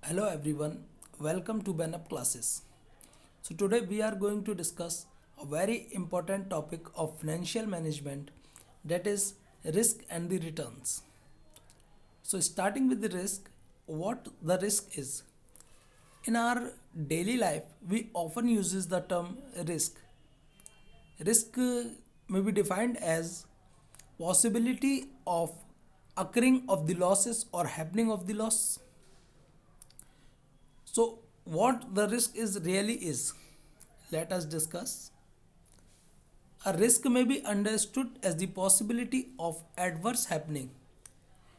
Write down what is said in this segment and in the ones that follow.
Hello everyone, welcome to BenUp classes. So today we are going to discuss a very important topic of financial management, that is risk and the returns. So starting with the risk, what the risk is. In our daily life, we often uses the term risk. Risk may be defined as possibility of occurring of the losses or happening of the loss. So, what the risk is really is, let us discuss. A risk may be understood as the possibility of adverse happening.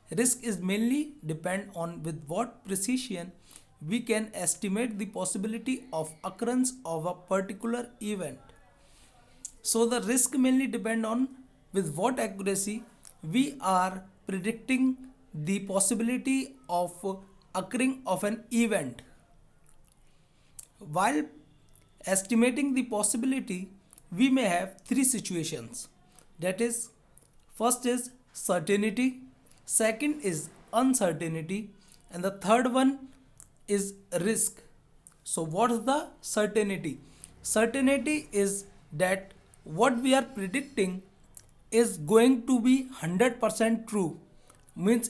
Risk is mainly depend on with what precision we can estimate the possibility of occurrence of a particular event. So the risk mainly depend on with what accuracy we are predicting the possibility of occurring of an event. While estimating the possibility, we may have three situations. That is, first is certainty, second is uncertainty, and the third one is risk. So, what is the certainty? Certainty is that what we are predicting is going to be 100% true. Means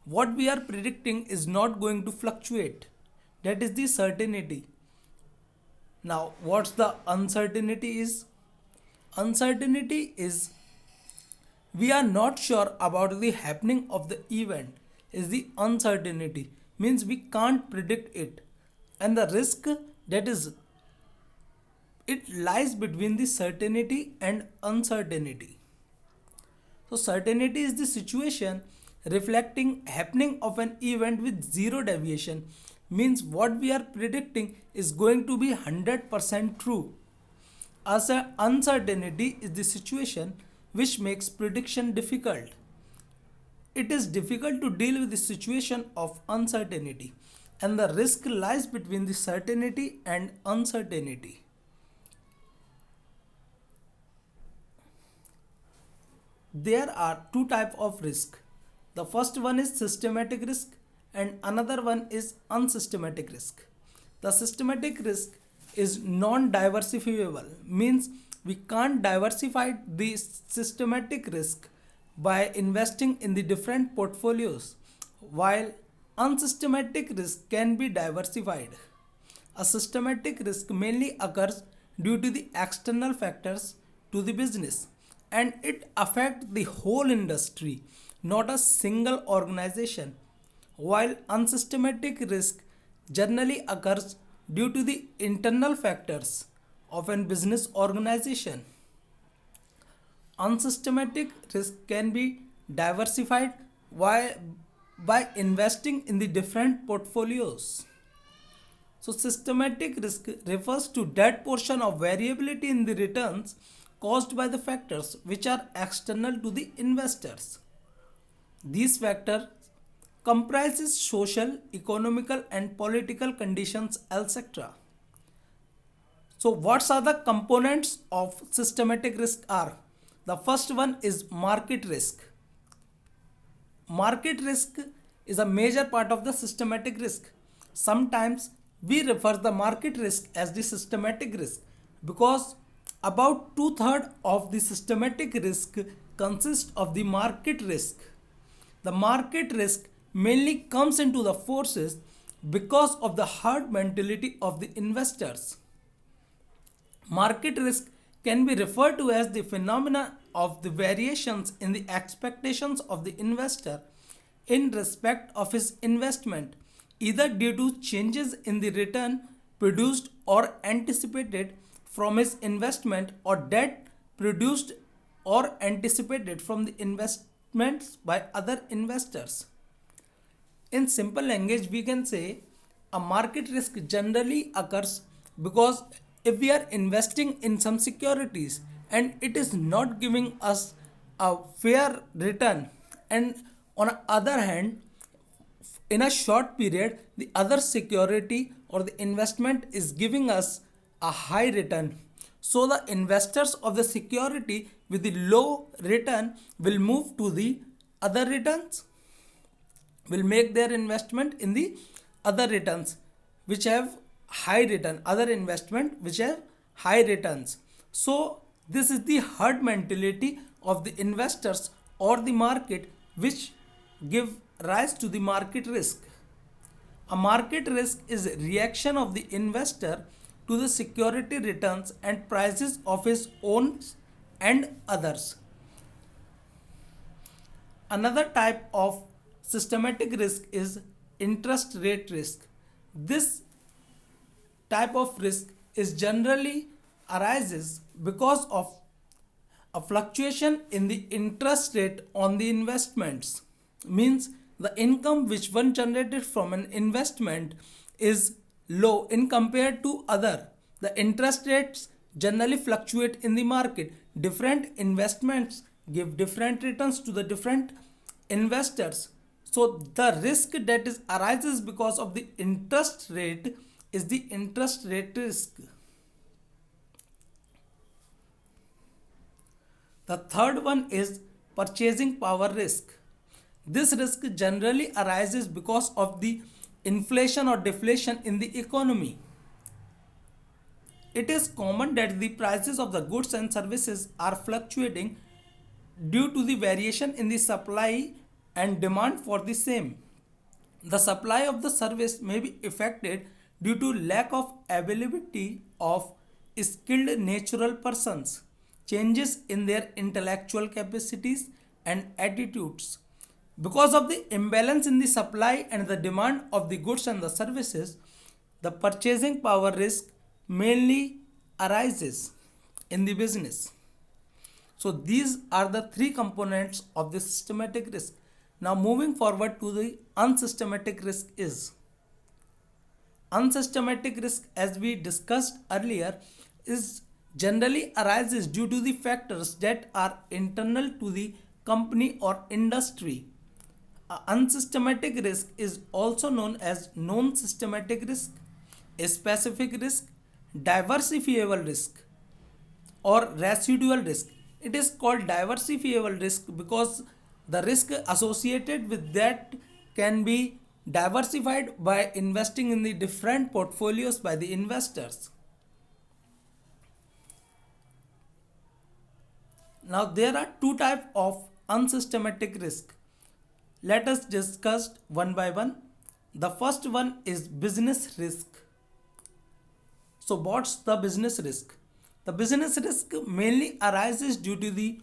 what we are predicting is not going to fluctuate. That is the certainty. Now, what's the uncertainty is? Uncertainty is we are not sure about the happening of the event is the uncertainty, means we can't predict it. And the risk, that is, it lies between the certainty and uncertainty. So certainty is the situation reflecting happening of an event with zero deviation, means what we are predicting is going to be 100% true. As a uncertainty is the situation which makes prediction difficult. It is difficult to deal with the situation of uncertainty, and the risk lies between the certainty and uncertainty. There are two types of risk. The first one is systematic risk and another one is unsystematic risk. The systematic risk is non-diversifiable, means we can't diversify the systematic risk by investing in the different portfolios, while unsystematic risk can be diversified. A systematic risk mainly occurs due to the external factors to the business, and it affects the whole industry, not a single organization, while unsystematic risk generally occurs due to the internal factors of a business organization. Unsystematic risk can be diversified by investing in the different portfolios. So systematic risk refers to that portion of variability in the returns caused by the factors which are external to the investors. These factors comprises social, economical and political conditions, etc. So what are the components of systematic risk are? The first one is market risk. Market risk is a major part of the systematic risk. Sometimes we refer the market risk as the systematic risk because about two-thirds of the systematic risk consists of the market risk. The market risk mainly comes into the forces because of the herd mentality of the investors. Market risk can be referred to as the phenomena of the variations in the expectations of the investor in respect of his investment, either due to changes in the return produced or anticipated from his investment or that produced or anticipated from the investments by other investors. In simple language, we can say a market risk generally occurs because if we are investing in some securities and it is not giving us a fair return, and on the other hand, in a short period, the other security or the investment is giving us a high return. So the investors of the security with the low return will move to the other returns, will make their investment in the other returns which have high return, other investment which have high returns. So this is the herd mentality of the investors or the market which give rise to the market risk. A market risk is reaction of the investor to the security returns and prices of his own and others. Another type of systematic risk is interest rate risk. This type of risk is generally arises because of a fluctuation in the interest rate on the investments. Means the income which one generated from an investment is low in compared to other. The interest rates generally fluctuate in the market. Different investments give different returns to the different investors. So the risk that is arises because of the interest rate is the interest rate risk. The third one is purchasing power risk. This risk generally arises because of the inflation or deflation in the economy. It is common that the prices of the goods and services are fluctuating due to the variation in the supply and demand for the same. The supply of the service may be affected due to lack of availability of skilled natural persons, changes in their intellectual capacities and attitudes. Because of the imbalance in the supply and the demand of the goods and the services, the purchasing power risk mainly arises in the business. So these are the three components of the systematic risk. Now moving forward to the unsystematic risk is. Unsystematic risk, as we discussed earlier, is generally arises due to the factors that are internal to the company or industry. Unsystematic risk is also known as non-systematic risk, a specific risk, diversifiable risk, or residual risk. It is called diversifiable risk because the risk associated with that can be diversified by investing in the different portfolios by the investors. Now there are two types of unsystematic risk. Let us discuss one by one. The first one is business risk. So what's the business risk? The business risk mainly arises due to the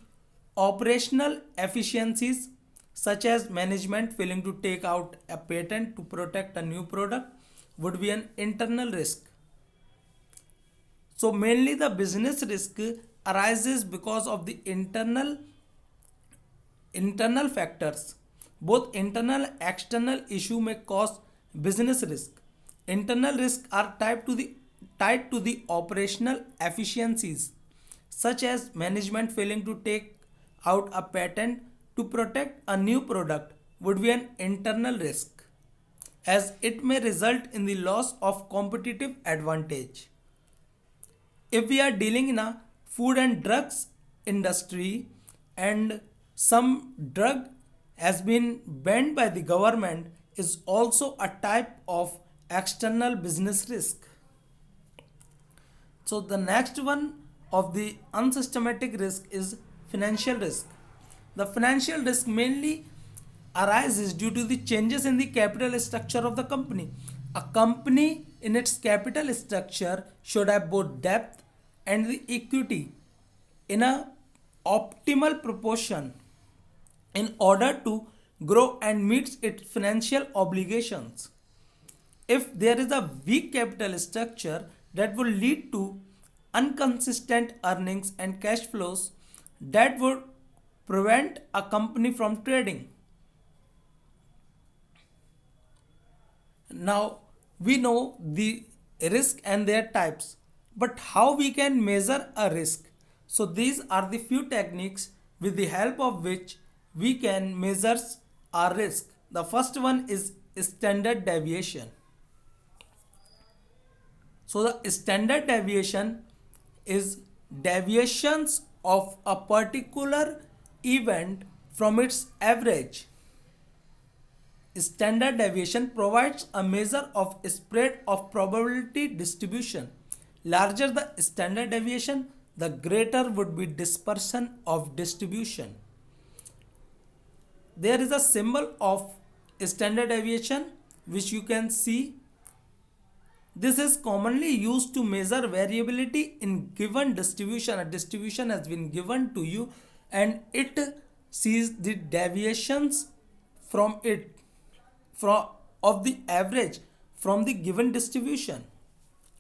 operational efficiencies such as management failing to take out a patent to protect a new product would be an internal risk. So mainly the business risk arises because of the internal factors. Both internal and external issue may cause business risk. Internal risks are tied to the operational efficiencies such as management failing to take out a patent to protect a new product would be an internal risk, as it may result in the loss of competitive advantage. If we are dealing in a food and drugs industry and some drug has been banned by the government is also a type of external business risk. So the next one of the unsystematic risk is financial risk. The financial risk mainly arises due to the changes in the capital structure of the company. A company in its capital structure should have both depth and the equity in a optimal proportion in order to grow and meet its financial obligations. If there is a weak capital structure, that will lead to inconsistent earnings and cash flows that would prevent a company from trading. Now we know the risk and their types, but how we can measure a risk? So these are the few techniques with the help of which we can measure our risk. The first one is standard deviation. So the standard deviation is deviations of a particular event from its average. Standard deviation provides a measure of spread of probability distribution. Larger the standard deviation, the greater would be dispersion of distribution. There is a symbol of standard deviation which you can see. This is commonly used to measure variability in given distribution. A distribution has been given to you and it sees the deviations from it from of the average from the given distribution.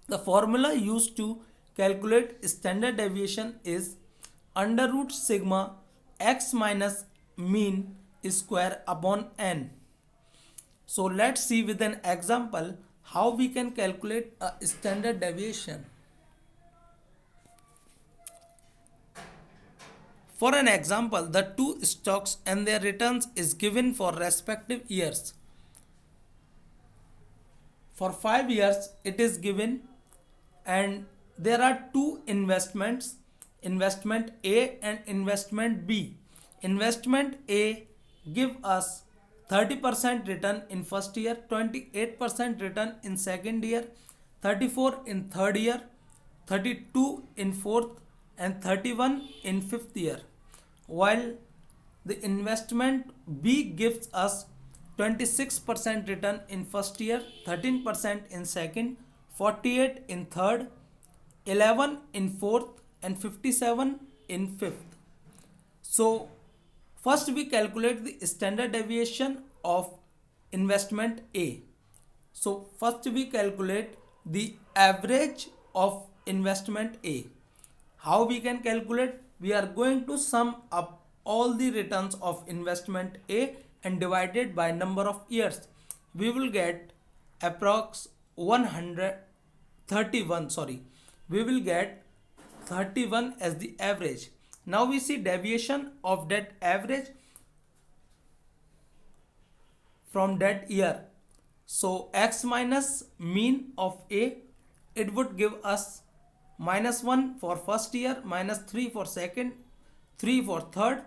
The formula used to calculate standard deviation is under root sigma x minus mean square upon n. So let's see with an example how we can calculate a standard deviation. For an example, the two stocks and their returns is given for respective years. For 5 years it is given and there are two investments, investment A and investment B. Investment A give us 30% return in first year, 28% return in second year, 34 in third year, 32 in fourth and 31 in fifth year. While the investment B gives us 26% return in first year, 13% in second, 48 in third, 11 in fourth and 57 in fifth. So first we calculate the standard deviation of investment A. So first we calculate the average of investment A. How we can calculate? We are going to sum up all the returns of investment A and divided by number of years. We will get approx 131, we will get 31 as the average. Now we see deviation of that average from that year. So x minus mean of A, it would give us -1 for first year, -3 for second, 3 for third,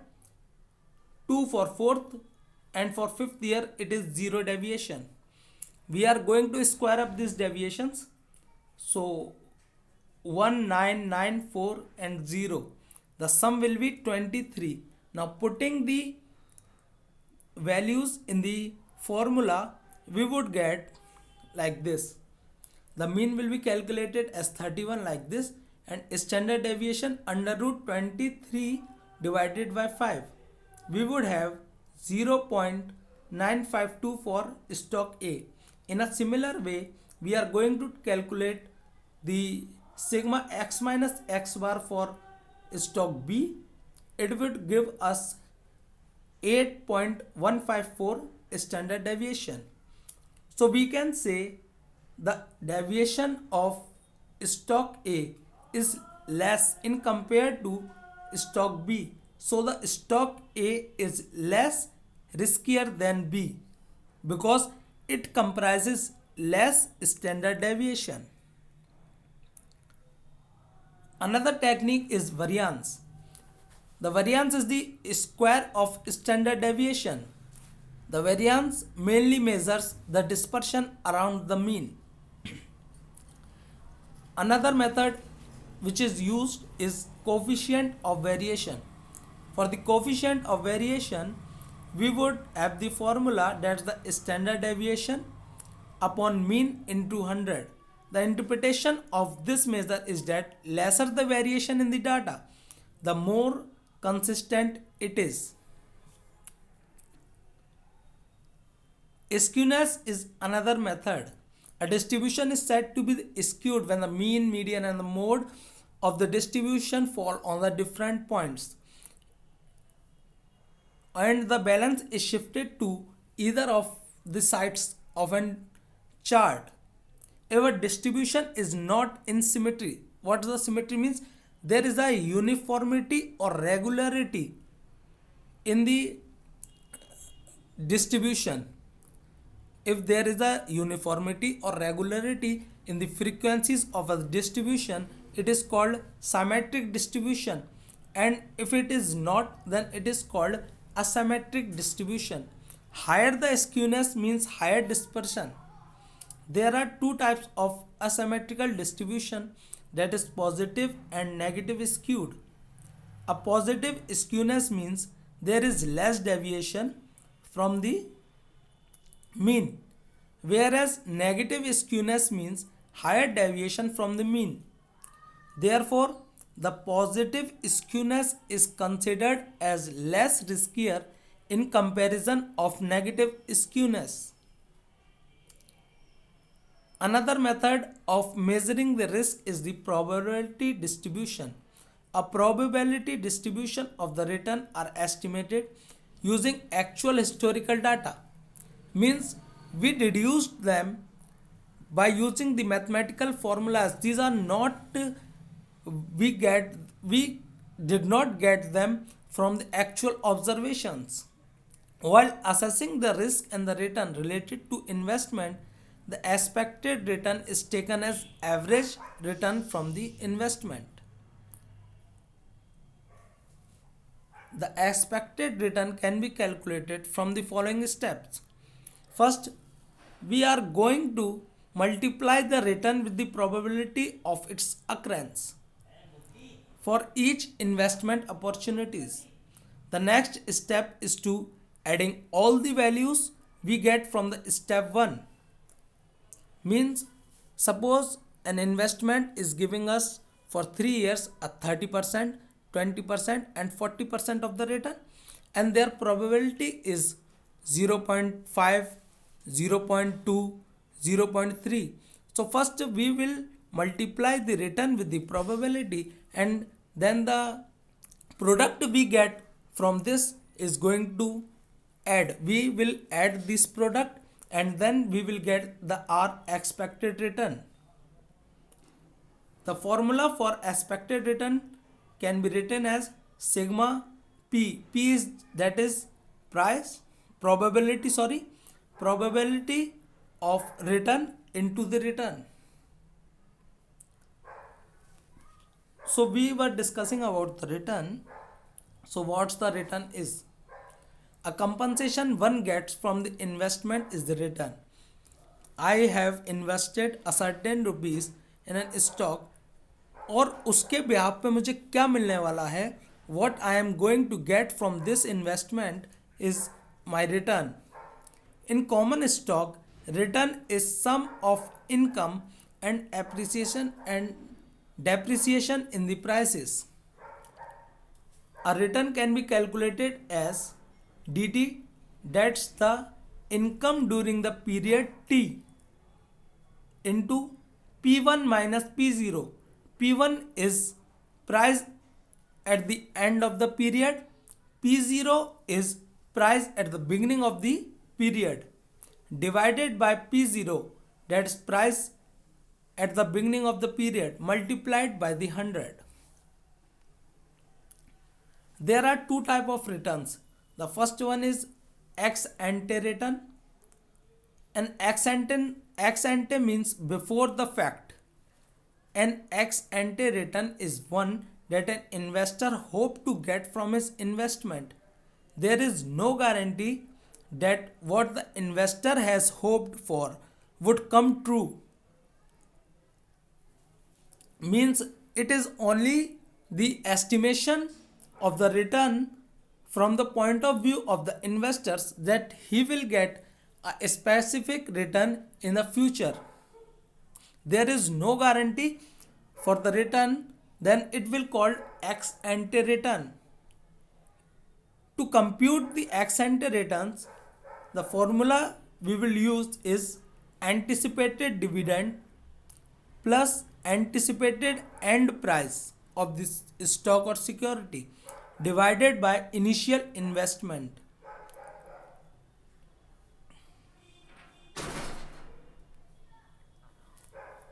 2 for fourth and for fifth year it is 0 deviation. We are going to square up these deviations. So 1, 9, 9, 4 and 0. The sum will be 23. Now putting the values in the formula, we would get like this. The mean will be calculated as 31 like this and standard deviation under root 23 divided by 5. We would have 0.952 for stock A. In a similar way, we are going to calculate the sigma x minus x bar for stock B. It would give us 8.154 standard deviation. So we can say the deviation of stock A is less in compared to stock B. So the stock A is less riskier than B because it comprises less standard deviation. Another technique is variance. The variance is the square of standard deviation. The variance mainly measures the dispersion around the mean. Another method which is used is coefficient of variation. For the coefficient of variation, we would have the formula, that's the standard deviation upon mean into 100. The interpretation of this measure is that lesser the variation in the data, the more consistent it is. Skewness is another method. A distribution is said to be skewed when the mean, median and the mode of the distribution fall on the different points and the balance is shifted to either of the sides of a chart. If a distribution is not in symmetry, what does the symmetry means? There is a uniformity or regularity in the distribution. If there is a uniformity or regularity in the frequencies of a distribution, it is called symmetric distribution, and if it is not, then it is called asymmetric distribution. Higher the skewness means higher dispersion. There are two types of asymmetrical distribution, that is positive and negative skewed. A positive skewness means there is less deviation from the mean, whereas negative skewness means higher deviation from the mean. Therefore, the positive skewness is considered as less riskier in comparison of negative skewness. Another method of measuring the risk is the probability distribution. A probability distribution of the return are estimated using actual historical data. Means we deduced them by using the mathematical formulas. These are not we did not get them from the actual observations. While assessing the risk and the return related to investment, the expected return is taken as average return from the investment. The expected return can be calculated from the following steps. First, we are going to multiply the return with the probability of its occurrence for each investment opportunities. The next step is to adding all the values we get from the step 1. Means suppose an investment is giving us for 3 years a 30%, 20% and 40% of the return, and their probability is 0.5, 0.2, 0.3. So first we will multiply the return with the probability, and then the product we get from this is going to add. We will add this product and then we will get the our expected return. The formula for expected return can be written as sigma p. P is that is probability of return into the return. So we were discussing about the return. So what's the return is? A compensation one gets from the investment is the return. I have invested a certain rupees in an stock, और उसके ब्याह पे मुझे क्या मिलने वाला है, what I am going to get from this investment is my return. In common stock, return is sum of income and appreciation and depreciation in the prices. A return can be calculated as dt, that's the income during the period t, into p1 minus p0. P1 is price at the end of the period, p0 is price at the beginning of the period, divided by p0, that's price at the beginning of the period, multiplied by the 100. There are two types of returns. The first one is ex ante return. An ex ante means before the fact. An ex ante return is one that an investor hopes to get from his investment. There is no guarantee that what the investor has hoped for would come true. Means it is only the estimation of the return from the point of view of the investors that he will get a specific return in the future. There is no guarantee for the return, then it will called ex ante return. To compute the ex ante returns, the formula we will use is anticipated dividend plus anticipated end price of this stock or security divided by initial investment.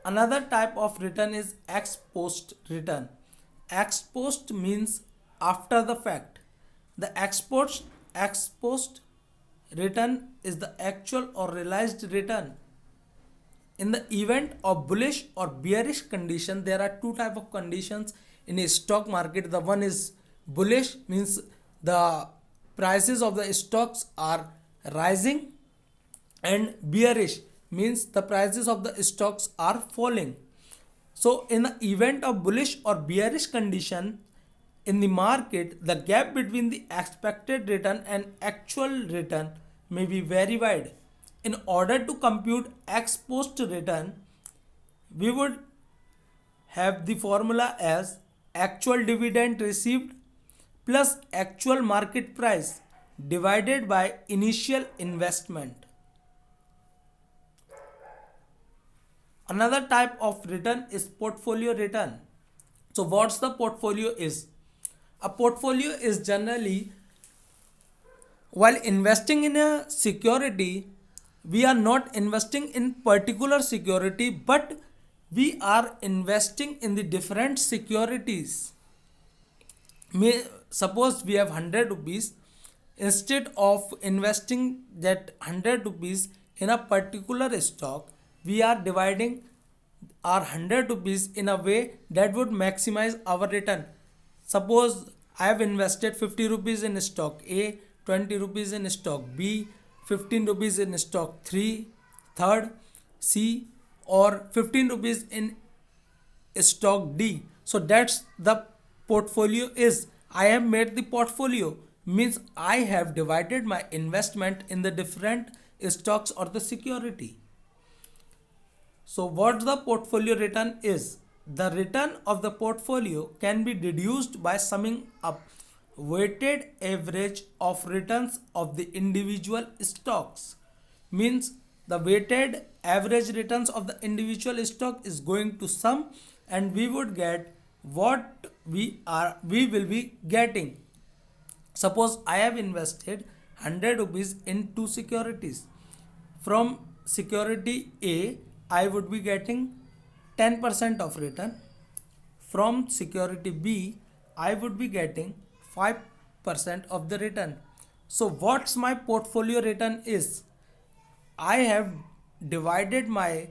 Another type of return is ex post return. Ex post means after the fact. The ex post return is the actual or realized return. In the event of bullish or bearish condition, there are two type of conditions in a stock market. The one is bullish, means the prices of the stocks are rising, and bearish means the prices of the stocks are falling. So in the event of bullish or bearish condition in the market, the gap between the expected return and actual return may be very wide. In order to compute ex post return, we would have the formula as actual dividend received plus actual market price divided by initial investment. Another type of return is portfolio return. So what's the portfolio is? A portfolio is generally, while investing in a security, we are not investing in particular security, but we are investing in the different securities. Suppose we have 100 rupees, instead of investing that 100 rupees in a particular stock, we are dividing our 100 rupees in a way that would maximize our return. Suppose I have invested 50 rupees in stock A, 20 rupees in stock B, 15 rupees in stock 3, third C, or 15 rupees in stock D. So that's the portfolio is. I have made the portfolio means I have divided my investment in the different stocks or the security. So what the portfolio return is? The return of the portfolio can be deduced by summing up weighted average of returns of the individual stocks. Means the weighted average returns of the individual stock is going to sum, and we would get what we will be getting. Suppose I have invested 100 rupees in two securities. From security A, I would be getting 10% of return. From security B, I would be getting 5% of the return. So what's my portfolio return is? I have divided my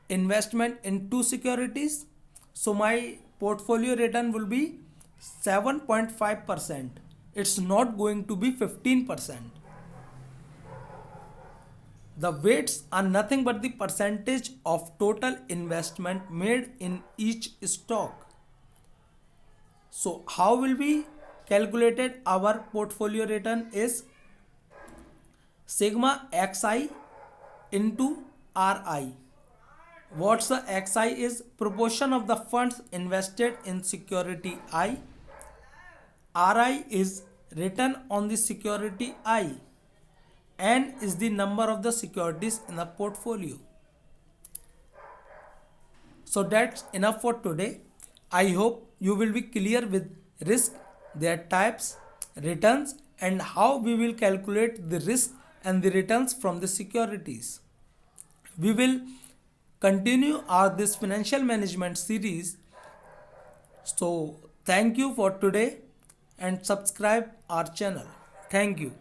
investment in two securities. So my portfolio return will be 7.5%. It's not going to be 15%. The weights are nothing but the percentage of total investment made in each stock. So how will we calculate our portfolio return is sigma xi into ri. What's the xi is? Proportion of the funds invested in security I. Ri is return on the security I. N is the number of the securities in the portfolio. So that's enough for today. I hope you will be clear with risk, their types, returns, and how we will calculate the risk and the returns from the securities. We will continue this financial management series. So thank you for today and subscribe our channel. Thank you.